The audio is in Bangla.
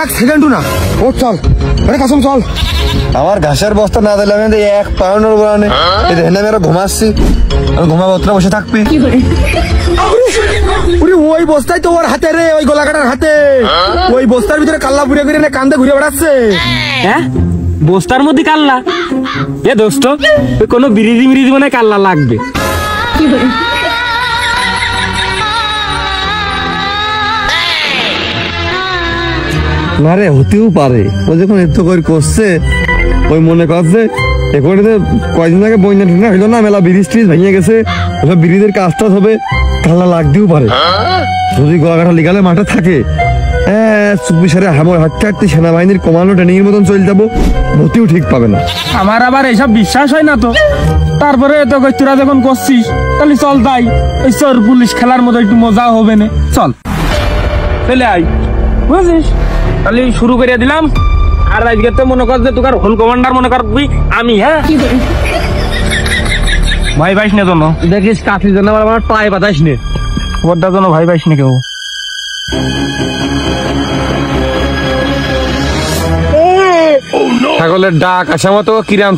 এক সেকেন্ডও না। ও চল, আরে কাসম চল। আমার ঘাসের বস্তা না দিলে আমি এক পাউন্ডের বলানে এই দেখেন আমি ঘুমাচ্ছি, আমি ঘুমাবো তোরা বসে থাকবি। ওই বস্তায় তো ওর হাতে রে, ওই গোলাকাটার হাতে। ওই বস্তার ভিতরে কাল্লা ঘুরে ঘুরে কান্দে ঘুরে বেড়াচ্ছে। হ্যাঁ বস্তার মধ্যে কাল্লা? এ দোস্ত কোনো বিরিদি মিরিদি মনে কাল্লা লাগবে। না রে, হতেও পারে। ও যখন এত করে করছে ওই মনে করছে এখন কয়দিন আগে বন্যা টন্যা হইলো না, মেলা ব্রিজ ট্রিজ ভেঙে গেছে, ওসব ব্রিজের কাজ টাজ হবে, কাল্লা লাগতেও পারে। যদি গোলাঘাটা লিগালে মাঠে থাকে চুপিসারে হাঁটতে হাঁটতে সেনাবাহিনীর কমান্ডো ট্রেনিং এর মতন চলে যাবো, ভর্তিও ঠিক পাবে না। আমার আবার এইসব বিশ্বাস হয় না তো। তারপরে তো তোরা যখন করছিস তাহলে চল তাই ওই চোর পুলিশ খেলার মতো একটু মজা হবে না, চল চলে আই, বুঝছিস? তাহলে শুরু করে দিলাম। আর আজকে তো মনে কর যে তোর হোল কমান্ডার মনে করবি আমি। হ্যাঁ ভাই ভাইস নে জন্য দেখিস কাফির জন্য আমার পায়ে বাতাস নে, ওটার জন্য ভাই ভাইস নে কেউ। ছাগলের ডাক আসা মতো কিরাম